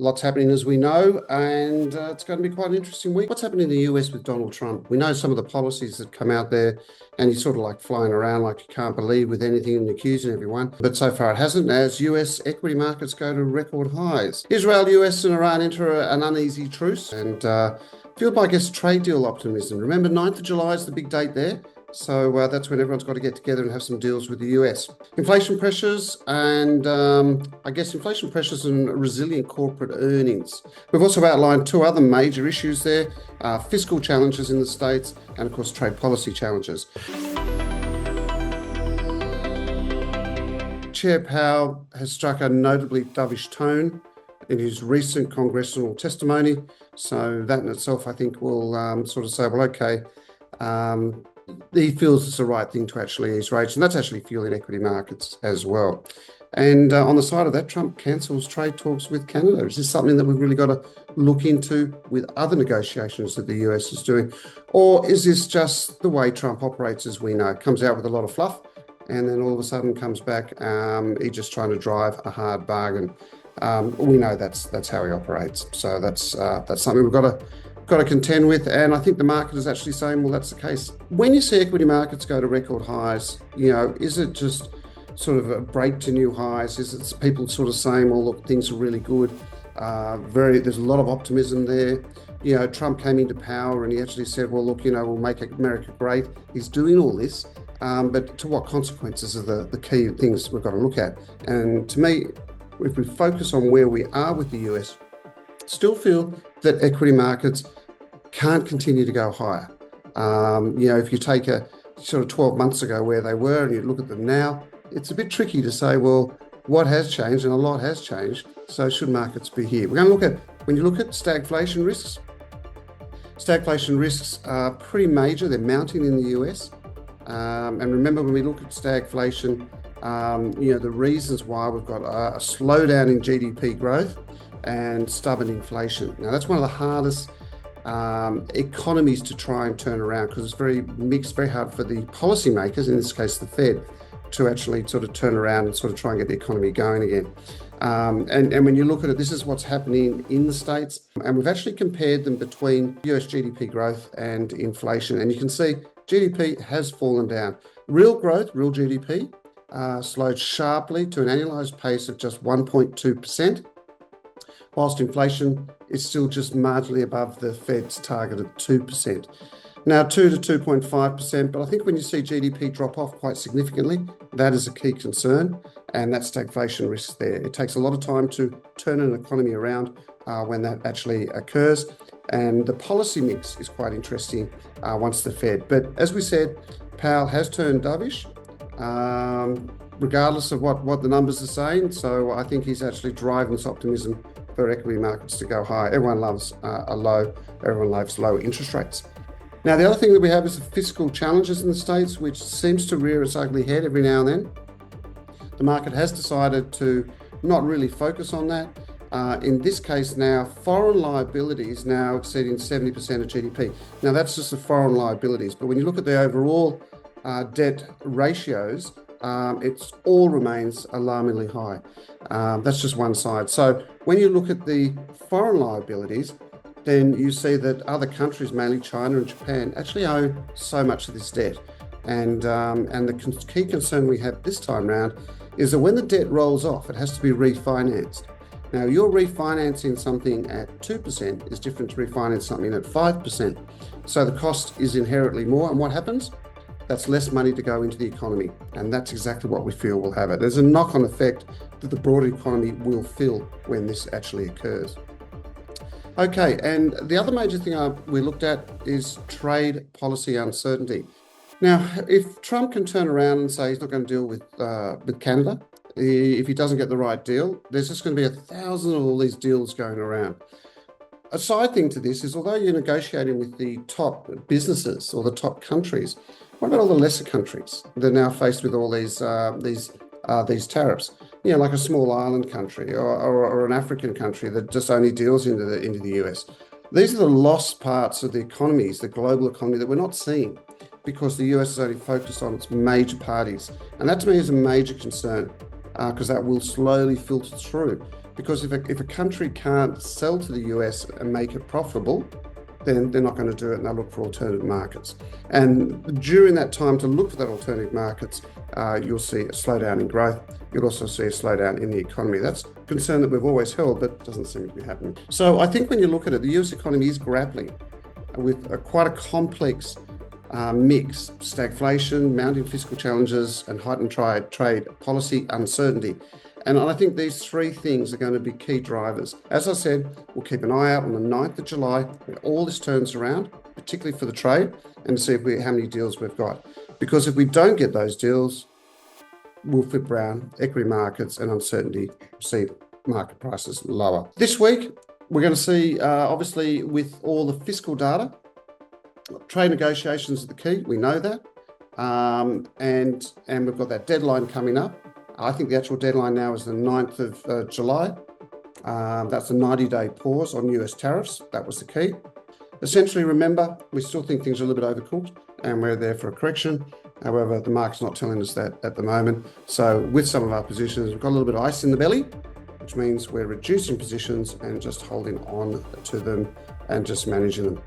Lots happening, as we know, and it's going to be quite an interesting week. What's happening in the US with Donald Trump? We know some of the policies that come out there, and he's sort of like flying around like you can't believe with anything and accusing everyone. But so far it hasn't, as US equity markets go to record highs. Israel, US and Iran enter an uneasy truce, and fueled by, I guess, trade deal optimism. Remember, 9th of July is the big date there. So that's when everyone's got to get together and have some deals with the US. Inflation pressures and inflation pressures and resilient corporate earnings. We've also outlined two other major issues there, fiscal challenges in the States and, of course, trade policy challenges. Chair Powell has struck a notably dovish tone in his recent congressional testimony. So that in itself, I think, will sort of say, well, okay, he feels it's the right thing to actually ease rates, and that's actually fueling equity markets as well. And on the side of that, Trump cancels trade talks with Canada. Is this something that we've really got to look into with other negotiations that the US is doing? Or is this just the way Trump operates as we know? Comes out with a lot of fluff and then all of a sudden comes back, he's just trying to drive a hard bargain. We know that's how he operates. So that's something we've got to contend with, and I think the market is actually saying, well, that's the case. When you see equity markets go to record highs, is it just sort of a break to new highs? Is it people sort of saying, well, look, things are really good? There's a lot of optimism there. Trump came into power and he actually said, well, look, we'll make America great. He's doing all this, but to what consequences are the key things we've got to look at? And to me, if we focus on where we are with the US, still feel that equity markets can't continue to go higher. If you take a sort of 12 months ago where they were and you look at them now, it's a bit tricky to say, well, what has changed? And a lot has changed. So should markets be here? We're going to look at, when you look at stagflation risks are pretty major. They're mounting in the US. And remember, when we look at stagflation, the reasons why we've got a slowdown in GDP growth and stubborn inflation. Now, that's one of the hardest economies to try and turn around, because it's very mixed, very hard for the policymakers, in this case the Fed, to actually sort of turn around and sort of try and get the economy going again. And when you look at it, this is what's happening in the States, and we've actually compared them between US GDP growth and inflation, and you can see GDP has fallen down. Real growth, real GDP, slowed sharply to an annualized pace of just 1.2%. whilst inflation is still just marginally above the Fed's target of 2%. Now, 2 to 2.5%, but I think when you see GDP drop off quite significantly, that is a key concern, and that's stagflation risk there. It takes a lot of time to turn an economy around when that actually occurs, and the policy mix is quite interesting once the Fed. But as we said, Powell has turned dovish, regardless of what the numbers are saying, so I think he's actually driving this optimism for equity markets to go high. Everyone loves everyone loves low interest rates. Now, the other thing that we have is the fiscal challenges in the States, which seems to rear its ugly head every now and then. The market has decided to not really focus on that. In this case now, foreign liabilities now exceeding 70% of GDP. Now, that's just the foreign liabilities, but when you look at the overall debt ratios, it all remains alarmingly high. That's just one side. So when you look at the foreign liabilities, then you see that other countries, mainly China and Japan, actually owe so much of this debt. And the key concern we have this time around is that when the debt rolls off, it has to be refinanced. Now, you're refinancing something at 2% is different to refinance something at 5%. So the cost is inherently more. And what happens? That's less money to go into the economy. And that's exactly what we feel will have it. There's a knock-on effect that the broader economy will feel when this actually occurs. Okay, and the other major thing we looked at is trade policy uncertainty. Now, if Trump can turn around and say he's not going to deal with Canada, if he doesn't get the right deal, there's just going to be 1,000 of all these deals going around. A side thing to this is, although you're negotiating with the top businesses or the top countries, what about all the lesser countries that are now faced with all these tariffs? Like a small island country or an African country that just only deals into the US. These are the lost parts of the economies, the global economy, that we're not seeing because the US is only focused on its major parties. And that to me is a major concern because that will slowly filter through. because if a country can't sell to the US and make it profitable, then they're not going to do it, and they'll look for alternative markets. And during that time to look for that alternative markets, you'll see a slowdown in growth. You'll also see a slowdown in the economy. That's a concern that we've always held, but doesn't seem to be happening. So I think when you look at it, the US economy is grappling with quite a complex mix: stagflation, mounting fiscal challenges, and heightened trade policy uncertainty. And I think these three things are going to be key drivers. As I said, we'll keep an eye out on the 9th of July when all this turns around, particularly for the trade, and see how many deals we've got. Because if we don't get those deals, we'll flip round equity markets, and uncertainty see market prices lower. This week, we're going to see, obviously, with all the fiscal data, trade negotiations are the key. We know that. And we've got that deadline coming up. I think the actual deadline now is the 9th of July. That's a 90-day pause on US tariffs. That was the key. Essentially, remember, we still think things are a little bit overcooked, and we're there for a correction. However, the market's not telling us that at the moment. So with some of our positions, we've got a little bit of ice in the belly, which means we're reducing positions and just holding on to them and just managing them.